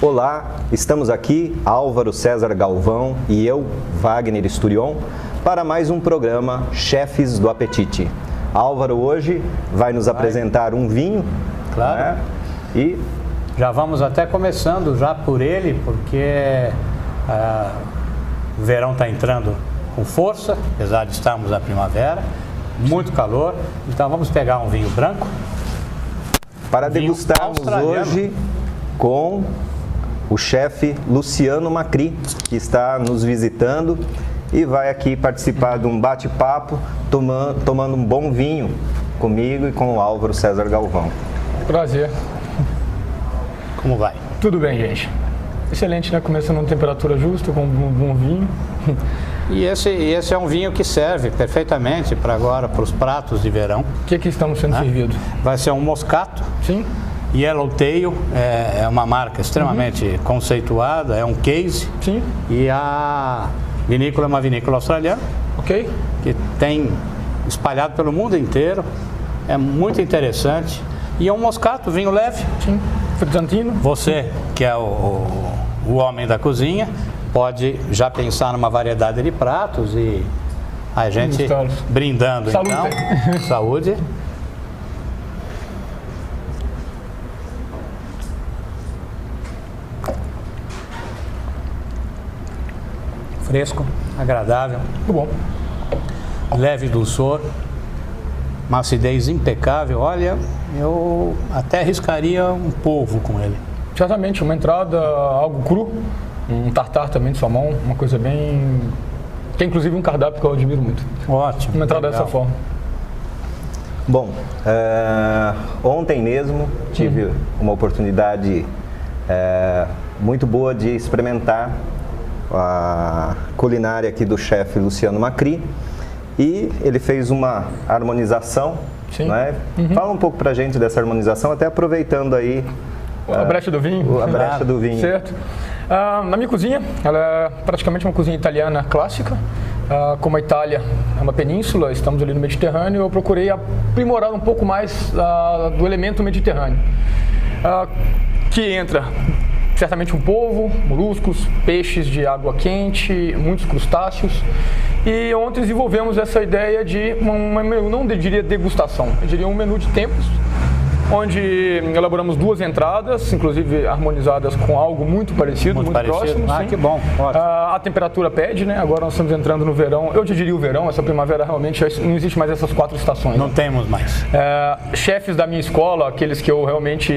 Olá, estamos aqui, Álvaro César Galvão e eu, Wagner Esturion, para mais um programa Chefes do Apetite. Álvaro hoje vai nos apresentar um vinho, claro, né? E já vamos até começando já por ele, porque o verão está entrando com força, apesar de estarmos na primavera, muito calor, então vamos pegar um vinho branco. Para degustarmos hoje com o chefe Luciano Macri, que está nos visitando e vai aqui participar de um bate-papo, tomando um bom vinho comigo e com o Álvaro César Galvão. Prazer. Como vai? Tudo bem, gente. Excelente, né? Começando numa temperatura justa, com um bom vinho. E esse é um vinho que serve perfeitamente para agora, para os pratos de verão. O que estamos sendo servido? Vai ser um moscato. Sim. Yellowtail é uma marca extremamente conceituada, é um case. Sim. E a vinícola é uma vinícola australiana. Ok. Que tem espalhado pelo mundo inteiro. É muito interessante. E é um moscato, vinho leve. Sim. Frizzantino. Você, que é o homem da cozinha, pode já pensar numa variedade de pratos e a gente brindando. Saúde. Então. Saúde. Fresco, agradável. Muito bom. Leve dulçor, uma acidez impecável. Olha, eu até arriscaria um polvo com ele. Certamente, uma entrada, algo cru, um tartar também de salmão, uma coisa bem... Tem inclusive um cardápio que eu admiro muito. Ótimo. Uma entrada dessa forma. Bom, ontem mesmo tive uma oportunidade muito boa de experimentar a culinária aqui do chefe Luciano Macri e ele fez uma harmonização. Sim. Né? Fala um pouco pra gente dessa harmonização, até aproveitando aí a brecha do vinho. A brecha do vinho. Certo. Na minha cozinha, ela é praticamente uma cozinha italiana clássica. Como a Itália é uma península, estamos ali no Mediterrâneo, eu procurei aprimorar um pouco mais do elemento mediterrâneo, que entra certamente um polvo, moluscos, peixes de água quente, muitos crustáceos. E ontem desenvolvemos essa ideia de não diria degustação, eu diria um menu de tempos, onde elaboramos duas entradas, inclusive harmonizadas com algo muito parecido, muito próximo. Ah, sim. Que bom. A temperatura pede, né? Agora nós estamos entrando no verão. Eu te diria o verão, essa primavera realmente não existe mais essas 4 estações. Não temos mais. Chefes da minha escola, aqueles que eu realmente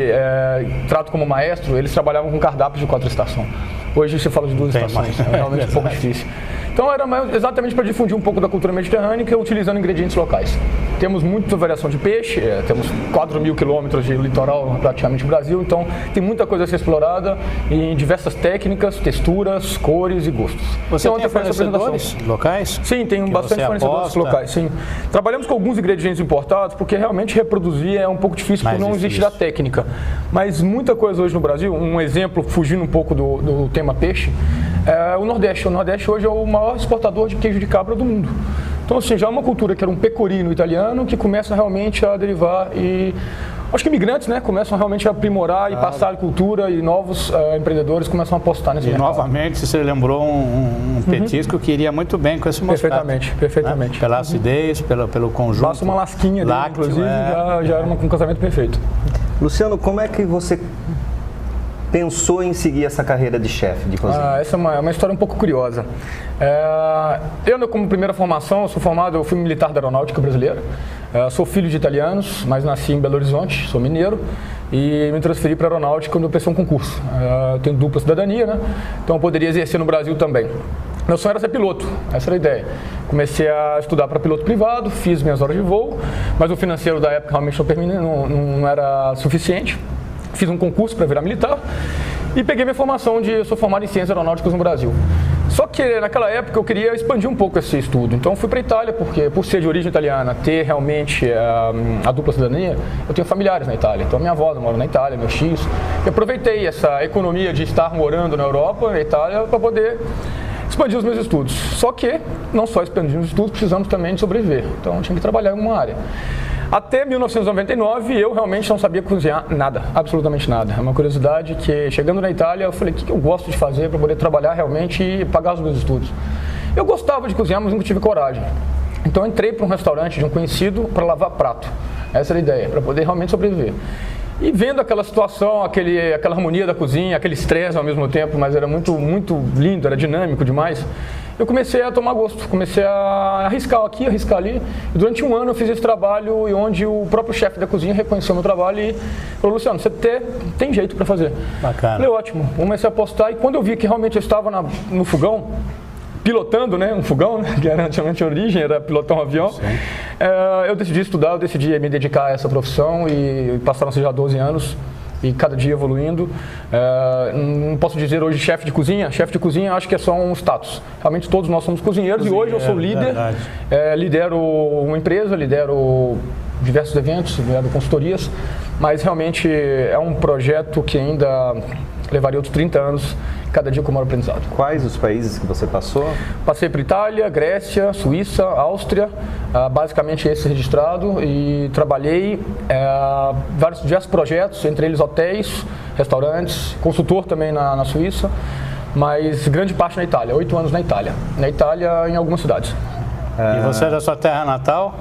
trato como maestro, eles trabalhavam com cardápios de 4 estações. Hoje você fala de 2 estações, é realmente um pouco difícil. Então era exatamente para difundir um pouco da cultura mediterrânea, utilizando ingredientes locais. Temos muita variação de peixe, temos 4.000 quilômetros de litoral praticamente no Brasil, então tem muita coisa a ser explorada em diversas técnicas, texturas, cores e gostos. Você então, tem fornecedores locais? Sim, tem bastante fornecedores locais, sim. Trabalhamos com alguns ingredientes importados, porque realmente reproduzir é um pouco difícil por não existir a técnica. Mas muita coisa hoje no Brasil, um exemplo, fugindo um pouco do tema peixe, é o Nordeste. O Nordeste hoje é o maior exportador de queijo de cabra do mundo. Então, assim, já é uma cultura que era um pecorino italiano que começa realmente a derivar e acho que imigrantes, né, começam realmente a aprimorar e passar a cultura e novos empreendedores começam a apostar nesse mercado. Novamente, você lembrou um petisco que iria muito bem com esse moscato. Perfeitamente. Né? Pela acidez, pelo conjunto. Basta uma lasquinha dele, inclusive, já era um casamento perfeito. Luciano, como é que você pensou em seguir essa carreira de chefe de cozinha? Essa é uma história um pouco curiosa. Eu, como primeira formação, eu fui militar da Aeronáutica Brasileira. Sou filho de italianos, mas nasci em Belo Horizonte, sou mineiro. E me transferi para a Aeronáutica quando eu prestei um concurso. Tenho dupla cidadania, né? Então eu poderia exercer no Brasil também. Meu sonho era ser piloto, essa era a ideia. Comecei a estudar para piloto privado, fiz minhas horas de voo, mas o financeiro da época realmente não era suficiente. Fiz um concurso para virar militar e peguei minha formação eu sou formado em ciências aeronáuticas no Brasil. Só que naquela época eu queria expandir um pouco esse estudo, então fui para a Itália, porque por ser de origem italiana, ter realmente a dupla cidadania, eu tenho familiares na Itália, então minha avó mora na Itália, meus tios, e aproveitei essa economia de estar morando na Europa, na Itália, para poder expandir os meus estudos. Só que, não só expandir os estudos, precisamos também de sobreviver, então eu tinha que trabalhar em uma área. Até 1999 eu realmente não sabia cozinhar nada, absolutamente nada. É uma curiosidade que, chegando na Itália, eu falei, o que eu gosto de fazer para poder trabalhar realmente e pagar os meus estudos? Eu gostava de cozinhar, mas nunca tive coragem. Então eu entrei para um restaurante de um conhecido para lavar prato. Essa era a ideia, para poder realmente sobreviver. E vendo aquela situação, aquela harmonia da cozinha, aquele estresse ao mesmo tempo, mas era muito lindo, era dinâmico demais, eu comecei a tomar gosto, comecei a arriscar aqui, arriscar ali. E durante um ano eu fiz esse trabalho e onde o próprio chefe da cozinha reconheceu meu trabalho e falou, Luciano, você tem jeito para fazer. Bacana. Falei, ótimo, comecei a apostar e quando eu vi que realmente eu estava no fogão, pilotando, né, um fogão, né, que era antigamente a origem, era pilotar um avião, eu decidi estudar, eu decidi me dedicar a essa profissão e passaram-se já 12 anos e cada dia evoluindo. Não posso dizer hoje chefe de cozinha acho que é só um status. Realmente todos nós somos cozinheiros e hoje eu sou líder, lidero uma empresa, lidero diversos eventos, lidero consultorias, mas realmente é um projeto que ainda levaria outros 30 anos, cada dia com o maior aprendizado. Quais os países que você passou? Passei por Itália, Grécia, Suíça, Áustria, basicamente esse registrado, e trabalhei diversos projetos, entre eles hotéis, restaurantes, consultor também na Suíça, mas grande parte na Itália, 8 anos na Itália em algumas cidades. E você é da sua terra natal?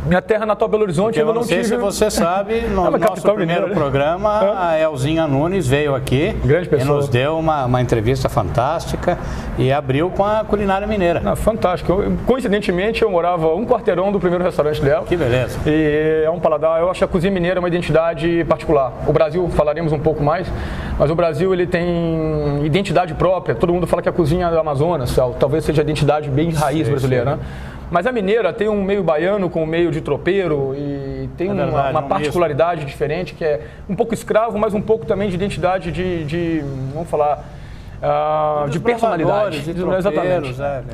Minha terra natal, Belo Horizonte, eu não sei tive... se você sabe, no nosso primeiro programa, a Elzinha Nunes veio aqui e nos deu uma entrevista fantástica e abriu com a culinária mineira. Fantástico. Coincidentemente, eu morava um quarteirão do primeiro restaurante dela. Que beleza. E é um paladar, eu acho que a cozinha mineira é uma identidade particular. O Brasil, falaremos um pouco mais, mas o Brasil ele tem identidade própria. Todo mundo fala que a cozinha do Amazonas, talvez seja a identidade bem raiz brasileira, né? Mas a mineira tem um meio baiano com um meio de tropeiro e tem uma particularidade diferente, que é um pouco escravo, mas um pouco também de identidade vamos falar, de personalidade.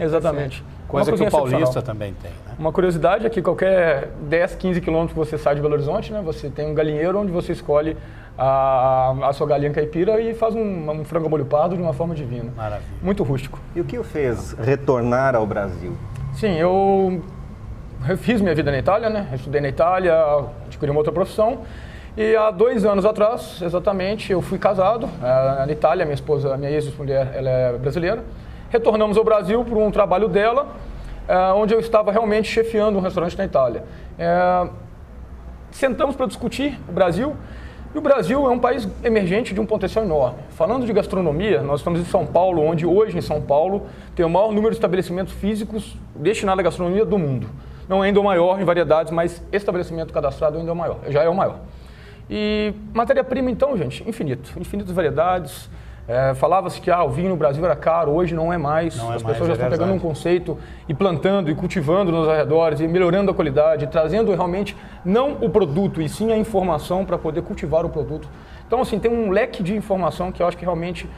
Exatamente. Coisa que o paulista também tem, né? Uma curiosidade é que qualquer 10, 15 quilômetros que você sai de Belo Horizonte, né, você tem um galinheiro onde você escolhe a sua galinha caipira e faz um frango ao molho pardo de uma forma divina. Maravilha. Muito rústico. E o que o fez retornar ao Brasil? Sim, eu fiz minha vida na Itália, né? Eu estudei na Itália, adquiri uma outra profissão. E há 2 anos atrás, exatamente, eu fui casado na Itália. Minha esposa, minha ex-mulher, ela é brasileira. Retornamos ao Brasil por um trabalho dela, onde eu estava realmente chefiando um restaurante na Itália. Sentamos para discutir o Brasil. E o Brasil é um país emergente de um potencial enorme. Falando de gastronomia, nós estamos em São Paulo, onde hoje em São Paulo tem o maior número de estabelecimentos físicos destinados à gastronomia do mundo. Não é ainda o maior em variedades, mas estabelecimento cadastrado ainda é o maior, já é o maior. E matéria-prima então, gente, infinitas variedades. Falava-se que o vinho no Brasil era caro, hoje não é mais. As pessoas já estão pegando um conceito e plantando e cultivando nos arredores e melhorando a qualidade, trazendo realmente não o produto e sim a informação para poder cultivar o produto. Então, assim, tem um leque de informação que eu acho que realmente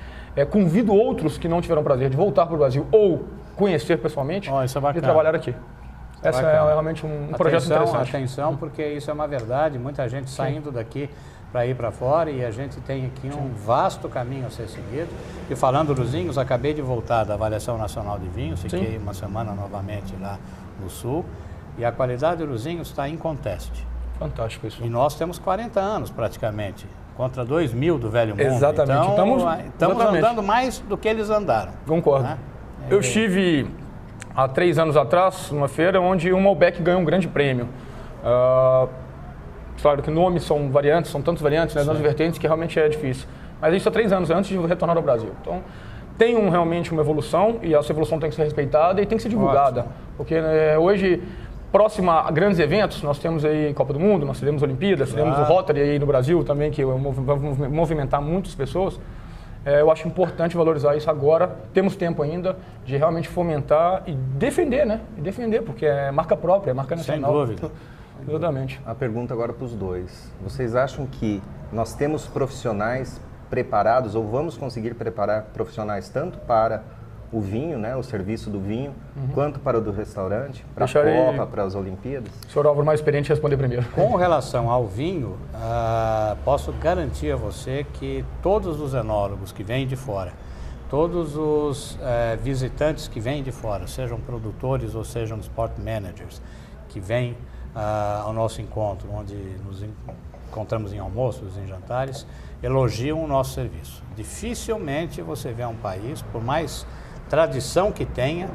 convido outros que não tiveram prazer de voltar para o Brasil ou conhecer pessoalmente de trabalhar aqui. Essa é realmente um projeto interessante. Atenção, porque isso é uma verdade, muita gente saindo daqui para ir para fora e a gente tem aqui um vasto caminho a ser seguido. E falando dos vinhos, acabei de voltar da Avaliação Nacional de Vinhos, fiquei uma semana novamente lá no Sul e a qualidade dos vinhos está em conteste. Fantástico isso. E nós temos 40 anos praticamente, contra 2000 do Velho Mundo. Exatamente. Então, estamos andando mais do que eles andaram. Concordo. Né? Eu estive há 3 anos atrás numa feira onde o Malbec ganhou um grande prêmio. Claro que nomes são variantes, são tantos variantes, né, nas vertentes que realmente é difícil. Mas isso há 3 anos antes de retornar ao Brasil. Então, tem realmente uma evolução e essa evolução tem que ser respeitada e tem que ser divulgada. Ótimo. Porque hoje, próxima a grandes eventos, nós temos aí Copa do Mundo, nós teremos Olimpíadas, teremos o Rotary aí no Brasil também, que vai movimentar muitas pessoas. Eu acho importante valorizar isso agora. Temos tempo ainda de realmente fomentar e defender, né? E defender, porque é marca própria, é marca nacional. Sem dúvida. Exatamente. A pergunta agora para os dois. Vocês acham que nós temos profissionais preparados ou vamos conseguir preparar profissionais tanto para o vinho, né, o serviço do vinho, quanto para o do restaurante, para a Copa, para as Olimpíadas? O senhor Álvaro, mais experiente, responder primeiro. Com relação ao vinho, posso garantir a você que todos os enólogos que vêm de fora, todos os visitantes que vêm de fora, sejam produtores ou sejam sport managers, que vêm ao nosso encontro, onde nos encontramos em almoços, em jantares, elogiam o nosso serviço. Dificilmente você vê um país, por mais tradição que tenha,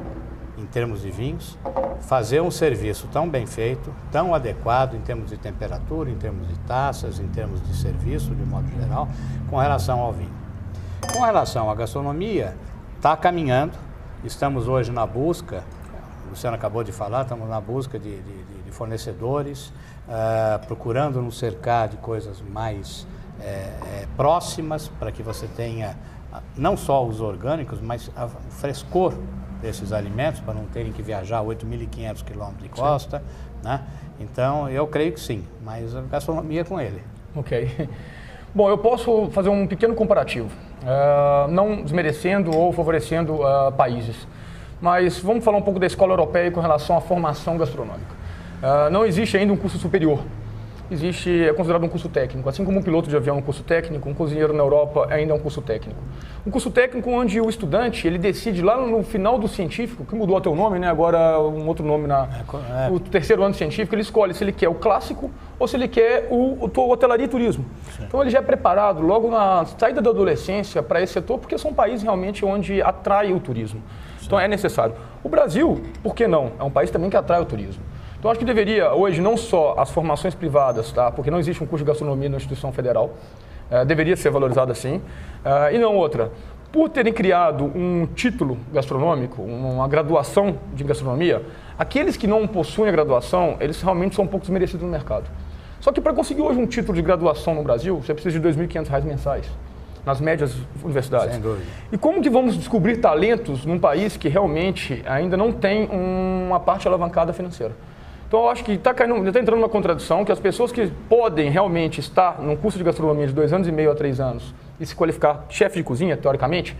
em termos de vinhos, fazer um serviço tão bem feito, tão adequado em termos de temperatura, em termos de taças, em termos de serviço, de modo geral, com relação ao vinho. Com relação à gastronomia, está caminhando, estamos hoje na busca, o Luciano acabou de falar, estamos na busca de fornecedores, procurando nos cercar de coisas mais próximas, para que você tenha não só os orgânicos, mas o frescor desses alimentos, para não terem que viajar 8.500 quilômetros de costa, né? Então, eu creio que sim, mas a gastronomia é com ele. Ok. Bom, eu posso fazer um pequeno comparativo, não desmerecendo ou favorecendo países, mas vamos falar um pouco da escola europeia com relação à formação gastronômica. Não existe ainda um curso superior. É considerado um curso técnico. Assim como um piloto de avião é um curso técnico, um cozinheiro na Europa ainda é um curso técnico. Um curso técnico onde o estudante, ele decide lá no final do científico, que mudou até o nome, né? Agora um outro nome, o terceiro ano científico, ele escolhe se ele quer o clássico ou se ele quer o hotelaria e turismo. Sim. Então ele já é preparado logo na saída da adolescência para esse setor, porque são países realmente onde atrai o turismo. Sim. Então é necessário. O Brasil, por que não? É um país também que atrai o turismo. Então, acho que deveria, hoje, não só as formações privadas, tá? Porque não existe um curso de gastronomia na instituição federal, deveria ser valorizado assim, e não outra. Por terem criado um título gastronômico, uma graduação de gastronomia, aqueles que não possuem a graduação, eles realmente são um pouco desmerecidos no mercado. Só que para conseguir hoje um título de graduação no Brasil, você precisa de R$ 2.500 mensais, nas médias universidades. Sem dúvida. E como que vamos descobrir talentos num país que realmente ainda não tem uma parte alavancada financeira? Então, eu acho que está entrando numa contradição que as pessoas que podem realmente estar num curso de gastronomia de 2 anos e meio a 3 anos e se qualificar chefe de cozinha, teoricamente,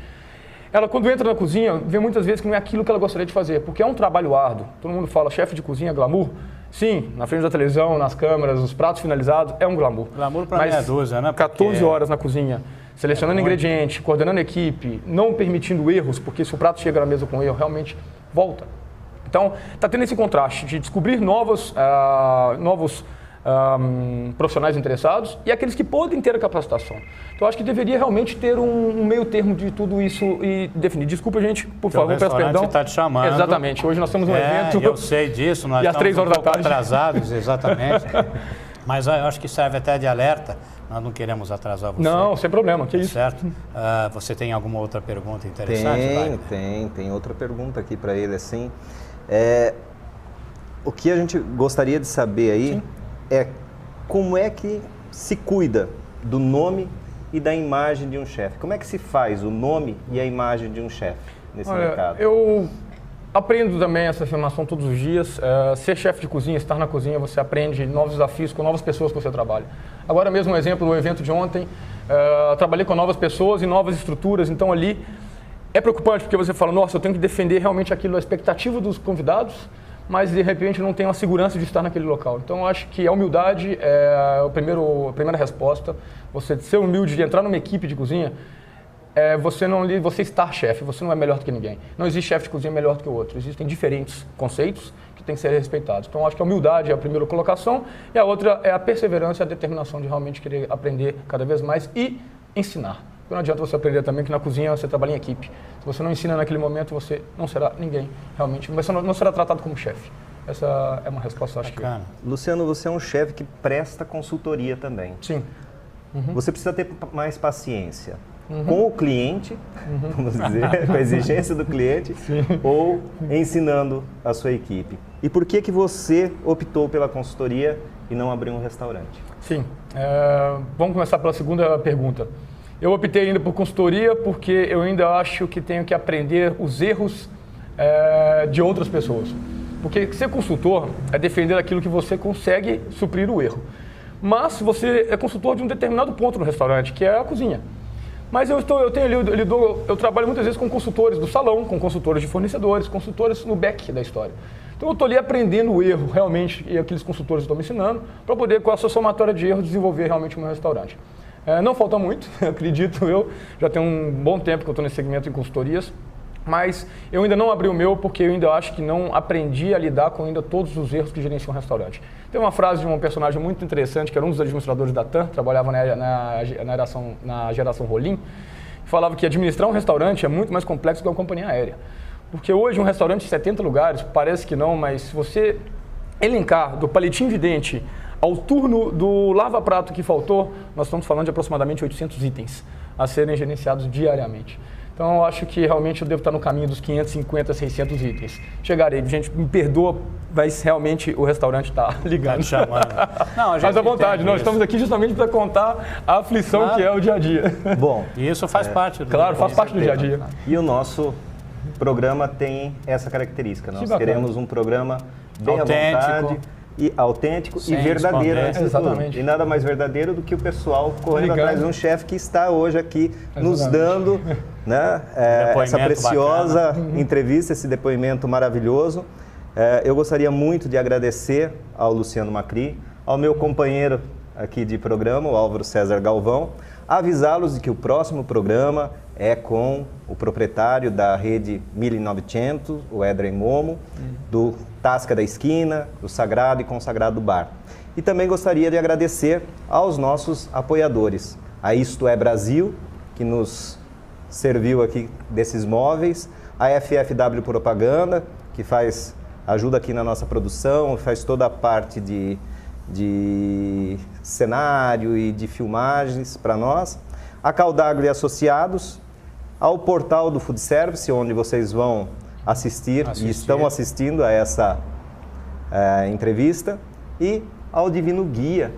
ela, quando entra na cozinha, vê muitas vezes que não é aquilo que ela gostaria de fazer, porque é um trabalho árduo. Todo mundo fala chefe de cozinha, glamour. Sim, na frente da televisão, nas câmeras, os pratos finalizados, é um glamour. Glamour para meia dúzia, né? 14 horas na cozinha, selecionando ingrediente, coordenando equipe, não permitindo erros, porque se o prato chega na mesa com erro, realmente volta. Então, está tendo esse contraste de descobrir novos profissionais interessados e aqueles que podem ter a capacitação. Então, acho que deveria realmente ter um meio termo de tudo isso e definir. Desculpa, gente, por favor, peço perdão. Está te chamando. Exatamente. Hoje nós temos um evento. Eu sei disso, nós estamos 3 horas da tarde. Atrasados, exatamente. Mas eu acho que serve até de alerta. Nós não queremos atrasar você. Não, sem problema, que isso. Certo? Você tem alguma outra pergunta interessante? Tem outra pergunta aqui para ele, assim. O que a gente gostaria de saber aí Sim. é como é que se cuida do nome e da imagem de um chefe. Como é que se faz o nome e a imagem de um chefe nesse mercado? Eu aprendo também essa afirmação todos os dias. Ser chefe de cozinha, estar na cozinha, você aprende novos desafios com novas pessoas que você trabalha. Agora mesmo um exemplo no evento de ontem, trabalhei com novas pessoas e novas estruturas, então ali é preocupante porque você fala, nossa, eu tenho que defender realmente aquilo, a expectativa dos convidados, mas de repente não tenho a segurança de estar naquele local. Então eu acho que a humildade é a primeira resposta. Você ser humilde de entrar numa equipe de cozinha, você estar chefe, você não é melhor do que ninguém. Não existe chefe de cozinha melhor do que o outro. Existem diferentes conceitos que têm que ser respeitados. Então eu acho que a humildade é a primeira colocação e a outra é a perseverança e a determinação de realmente querer aprender cada vez mais e ensinar. Porque não adianta você aprender também que na cozinha você trabalha em equipe. Se você não ensina naquele momento, você não será ninguém, realmente. Você não será tratado como chefe. Essa é uma resposta, acho que... Luciano, você é um chefe que presta consultoria também. Sim. Uhum. Você precisa ter mais paciência com o cliente, vamos dizer, com a exigência do cliente, Sim. ou ensinando a sua equipe. E por que você optou pela consultoria e não abriu um restaurante? Sim. Vamos começar pela segunda pergunta. Eu optei ainda por consultoria porque eu ainda acho que tenho que aprender os erros de outras pessoas. Porque ser consultor é defender aquilo que você consegue suprir o erro. Mas você é consultor de um determinado ponto no restaurante, que é a cozinha. Mas eu trabalho muitas vezes com consultores do salão, com consultores de fornecedores, consultores no back da história. Então eu estou ali aprendendo o erro realmente e aqueles consultores estão me ensinando para poder, com a sua somatória de erros, desenvolver realmente o meu restaurante. Não falta muito, acredito eu. Já tem um bom tempo que eu estou nesse segmento em consultorias. Mas eu ainda não abri o meu porque eu ainda acho que não aprendi a lidar com ainda todos os erros que gerenciam um restaurante. Tem uma frase de um personagem muito interessante, que era um dos administradores da TAM, trabalhava na geração Rolim, que falava que administrar um restaurante é muito mais complexo que uma companhia aérea. Porque hoje um restaurante de 70 lugares, parece que não, mas se você elencar do palitinho de dente ao turno do lava-prato que faltou, nós estamos falando de aproximadamente 800 itens a serem gerenciados diariamente. Então, eu acho que realmente eu devo estar no caminho dos 550, 600 itens. Chegarei. Gente, me perdoa, mas realmente o restaurante está ligando. Não, mas à vontade, nós estamos aqui justamente para contar a aflição que é o dia a dia. Bom, e isso faz parte do Claro, faz parte do dia a dia. E o nosso programa tem essa característica. Nós queremos um programa bem autêntico e verdadeiro. Exatamente. E nada mais verdadeiro do que o pessoal correndo atrás de um chefe que está hoje aqui nos dando, né, essa preciosa entrevista, esse depoimento maravilhoso. Eu gostaria muito de agradecer ao Luciano Macri, ao meu companheiro aqui de programa, o Álvaro César Galvão, avisá-los de que o próximo programa é com o proprietário da rede 1900, o Edrem Momo, do Tasca da Esquina, do Sagrado e Consagrado Bar. E também gostaria de agradecer aos nossos apoiadores, a Isto é Brasil, que nos serviu aqui desses móveis, a FFW Propaganda, que ajuda aqui na nossa produção, faz toda a parte de cenário e de filmagens para nós, a Caldagro e Associados, ao portal do Food Service, onde vocês vão assistir e estão assistindo a essa entrevista, e ao Divino Guia.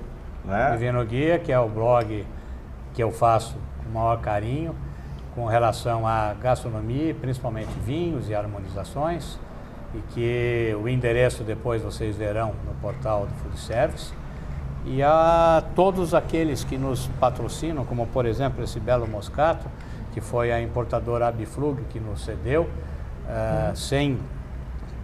Né? Divino Guia, que é o blog que eu faço com o maior carinho, com relação à gastronomia, principalmente vinhos e harmonizações, e que o endereço depois vocês verão no portal do Food Service. E a todos aqueles que nos patrocinam, como por exemplo esse belo moscato, que foi a importadora Abiflug que nos cedeu, sem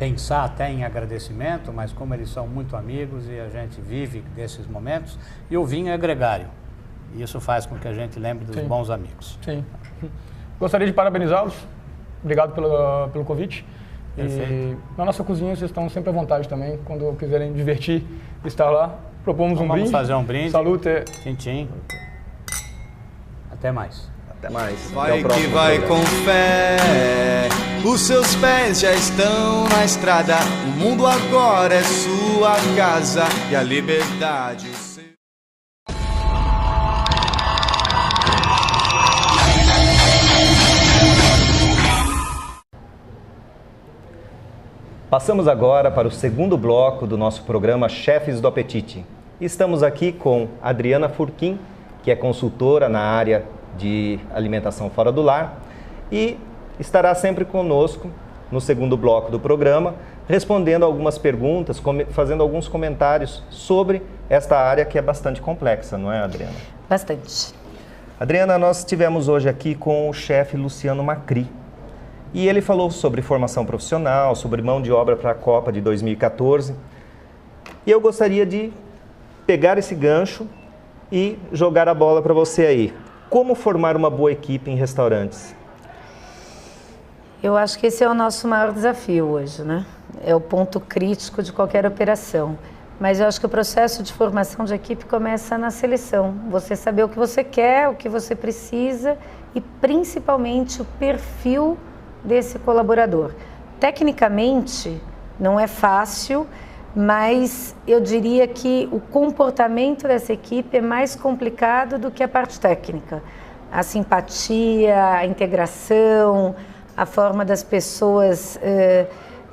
pensar até em agradecimento, mas como eles são muito amigos e a gente vive desses momentos, e o vinho é gregário. E isso faz com que a gente lembre dos bons amigos. Sim. Gostaria de parabenizá-los. Obrigado pelo convite. Perfeito. E na nossa cozinha vocês estão sempre à vontade também, quando quiserem divertir, estar lá. Propomos um brinde. Vamos fazer um brinde. Salute. Tchim. Até mais. Até mais. Vai que vai com fé, os seus pés já estão na estrada. O mundo agora é sua casa e a liberdade o seu. Passamos agora para o segundo bloco do nosso programa Chefes do Apetite. Estamos aqui com Adriana Furquim, que é consultora na área de alimentação fora do lar, e estará sempre conosco no segundo bloco do programa, respondendo algumas perguntas, fazendo alguns comentários sobre esta área que é bastante complexa, não é, Adriana? Bastante. Adriana, nós estivemos hoje aqui com o chefe Luciano Macri, e ele falou sobre formação profissional, sobre mão de obra para a Copa de 2014, e eu gostaria de pegar esse gancho e jogar a bola para você aí. Como formar uma boa equipe em restaurantes? Eu acho que esse é o nosso maior desafio hoje, né? É o ponto crítico de qualquer operação. Mas eu acho que o processo de formação de equipe começa na seleção. Você saber o que você quer, o que você precisa e principalmente o perfil desse colaborador. Tecnicamente, não é fácil, mas eu diria que o comportamento dessa equipe é mais complicado do que a parte técnica. A simpatia, a integração, a forma das pessoas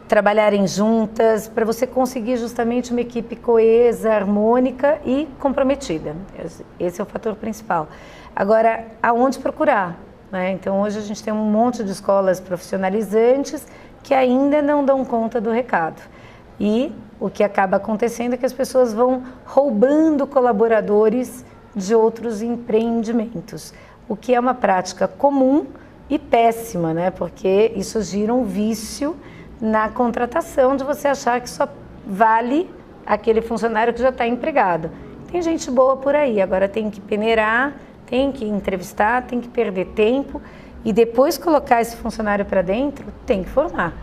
trabalharem juntas, para você conseguir justamente uma equipe coesa, harmônica e comprometida. Esse é o fator principal. Agora, aonde procurar? Né? Então, hoje a gente tem um monte de escolas profissionalizantes que ainda não dão conta do recado. E o que acaba acontecendo é que as pessoas vão roubando colaboradores de outros empreendimentos, o que é uma prática comum e péssima, né? Porque isso gira um vício na contratação de você achar que só vale aquele funcionário que já está empregado. Tem gente boa por aí, agora tem que peneirar, tem que entrevistar, tem que perder tempo e depois colocar esse funcionário para dentro, tem que formar,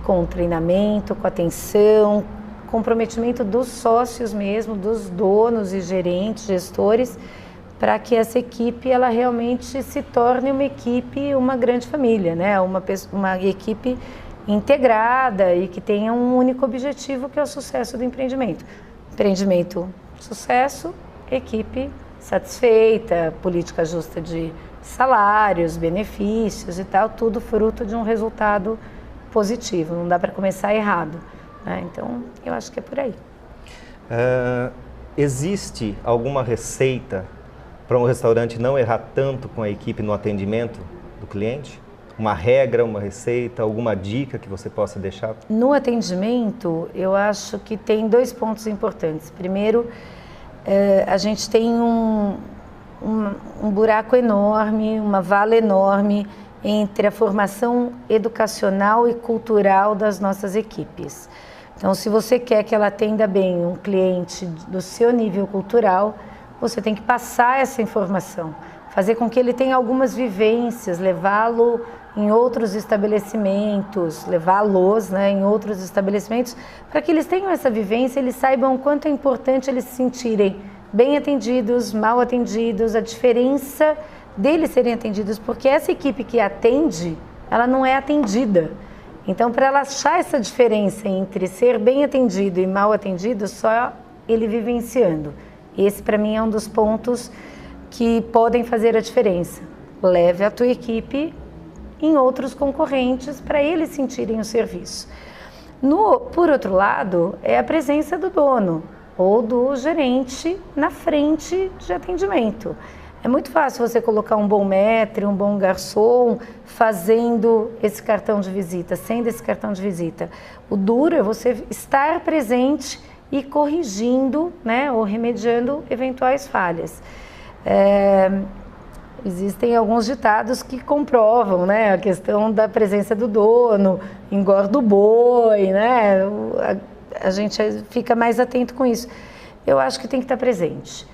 com treinamento, com atenção, comprometimento dos sócios mesmo, dos donos e gerentes, gestores, para que essa equipe ela realmente se torne uma equipe, uma grande família, né? Uma equipe integrada e que tenha um único objetivo, que é o sucesso do empreendimento. Empreendimento, sucesso, equipe satisfeita, política justa de salários, benefícios e tal, tudo fruto de um resultado positivo, não dá para começar errado, né? Então, eu acho que é por aí. Existe alguma receita para um restaurante não errar tanto com a equipe no atendimento do cliente? Uma regra, uma receita, alguma dica que você possa deixar? No atendimento, eu acho que tem 2 pontos importantes. Primeiro, a gente tem um buraco enorme, uma vala enorme entre a formação educacional e cultural das nossas equipes. Então, se você quer que ela atenda bem um cliente do seu nível cultural, você tem que passar essa informação, fazer com que ele tenha algumas vivências, levá-lo em outros estabelecimentos, levá-los, né, em outros estabelecimentos, para que eles tenham essa vivência, eles saibam o quanto é importante eles se sentirem bem atendidos, mal atendidos, a diferença deles serem atendidos, porque essa equipe que atende, ela não é atendida. Então, para ela achar essa diferença entre ser bem atendido e mal atendido, só ele vivenciando. Esse, para mim, é um dos pontos que podem fazer a diferença. Leve a tua equipe em outros concorrentes para eles sentirem o serviço. Por outro lado, é a presença do dono ou do gerente na frente de atendimento. É muito fácil você colocar um bom maître, um bom garçom fazendo esse cartão de visita, sendo esse cartão de visita. O duro é você estar presente e corrigindo, né, ou remediando eventuais falhas. Existem alguns ditados que comprovam, né, a questão da presença do dono, engorda o boi, né, a gente fica mais atento com isso. Eu acho que tem que estar presente.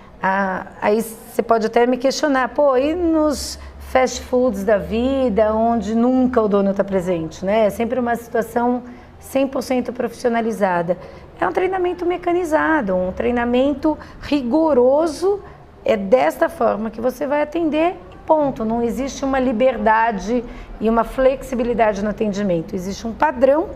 Aí você pode até me questionar, e nos fast foods da vida, onde nunca o dono está presente, né? É sempre uma situação 100% profissionalizada. É um treinamento mecanizado, um treinamento rigoroso, é desta forma que você vai atender e ponto. Não existe uma liberdade e uma flexibilidade no atendimento. Existe um padrão,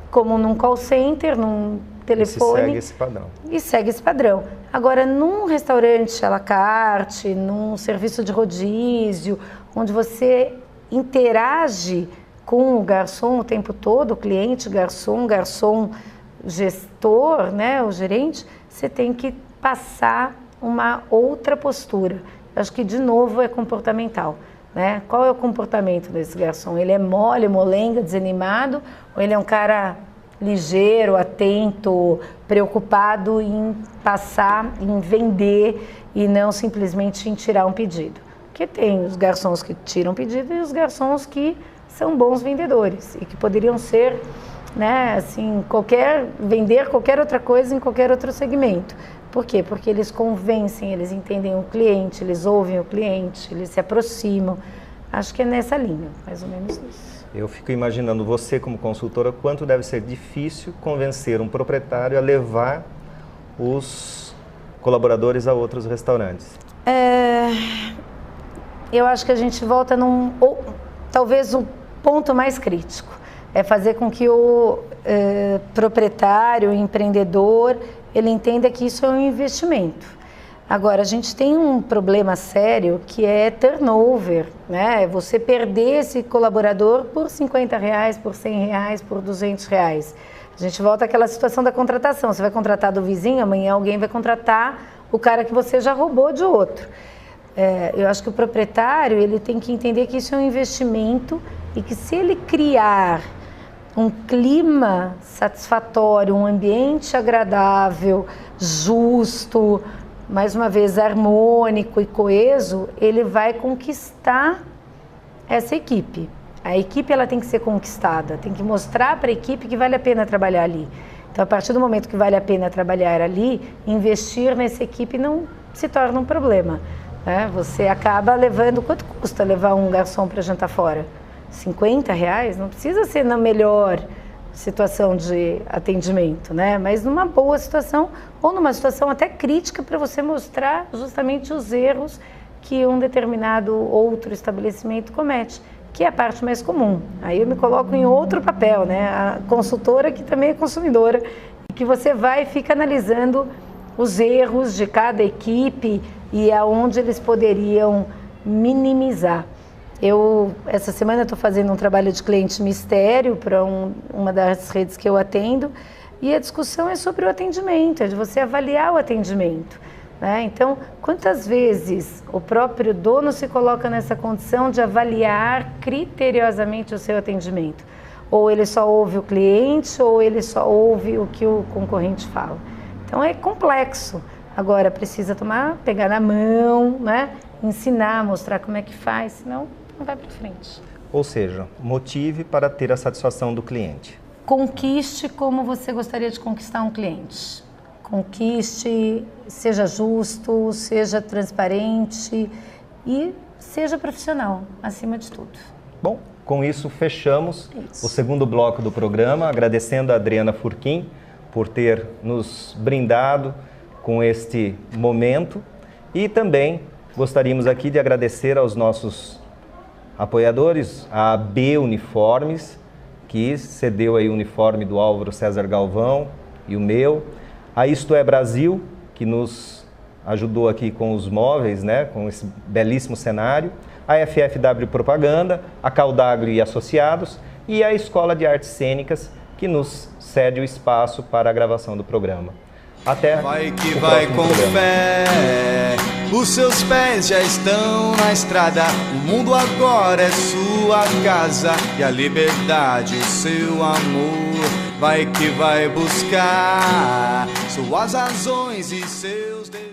como num call center, num telefone. E segue esse padrão. E segue esse padrão. Agora, num restaurante à la carte, num serviço de rodízio, onde você interage com o garçom o tempo todo, o cliente, garçom, gestor, né, o gerente, você tem que passar uma outra postura. Acho que, de novo, é comportamental, né? Qual é o comportamento desse garçom? Ele é mole, molenga, desanimado, ou ele é um cara ligeiro, atento, preocupado em passar, em vender e não simplesmente em tirar um pedido? Porque tem os garçons que tiram pedido e os garçons que são bons vendedores e que poderiam ser, né, assim, vender qualquer outra coisa em qualquer outro segmento. Por quê? Porque eles convencem, eles entendem o cliente, eles ouvem o cliente, eles se aproximam. Acho que é nessa linha, mais ou menos isso. Eu fico imaginando você como consultora, quanto deve ser difícil convencer um proprietário a levar os colaboradores a outros restaurantes. Eu acho que a gente volta talvez um ponto mais crítico. É fazer com que o proprietário, o empreendedor, ele entenda que isso é um investimento. Agora, a gente tem um problema sério que é turnover, né? Você perder esse colaborador por R$50, por R$100, por R$200. A gente volta àquela situação da contratação. Você vai contratar do vizinho, amanhã alguém vai contratar o cara que você já roubou de outro. Eu acho que o proprietário, ele tem que entender que isso é um investimento e que, se ele criar um clima satisfatório, um ambiente agradável, justo, mais uma vez harmônico e coeso, ele vai conquistar essa equipe. A equipe, ela tem que ser conquistada, tem que mostrar para a equipe que vale a pena trabalhar ali. Então, a partir do momento que vale a pena trabalhar ali, investir nessa equipe não se torna um problema. né? Você acaba levando... Quanto custa levar um garçom para jantar fora? R$50? Não precisa ser na melhor situação de atendimento, né? Mas numa boa situação ou numa situação até crítica para você mostrar justamente os erros que um determinado outro estabelecimento comete, que é a parte mais comum. Aí eu me coloco em outro papel, né? A consultora que também é consumidora, que você vai e fica analisando os erros de cada equipe e aonde eles poderiam minimizar. Essa semana estou fazendo um trabalho de cliente mistério para uma das redes que eu atendo, e a discussão é sobre o atendimento, é de você avaliar o atendimento, né? Então, quantas vezes o próprio dono se coloca nessa condição de avaliar criteriosamente o seu atendimento? Ou ele só ouve o cliente, ou ele só ouve o que o concorrente fala. Então é complexo. Agora precisa pegar na mão, né? Ensinar, mostrar como é que faz, senão não vai para frente. Ou seja, motive para ter a satisfação do cliente. Conquiste como você gostaria de conquistar um cliente. Conquiste, seja justo, seja transparente e seja profissional, acima de tudo. Bom, com isso fechamos o segundo bloco do programa, agradecendo a Adriana Furquim por ter nos brindado com este momento, e também gostaríamos aqui de agradecer aos nossos apoiadores, a AB Uniformes, que cedeu aí o uniforme do Álvaro César Galvão e o meu, a Isto é Brasil, que nos ajudou aqui com os móveis, né, com esse belíssimo cenário, a FFW Propaganda, a Caudaglio e Associados e a Escola de Artes Cênicas, que nos cede o espaço para a gravação do programa. Até vai que vai com fé, os seus pés já estão na estrada, o mundo agora é sua casa e a liberdade o seu amor. Vai que vai buscar suas razões e seus desejos.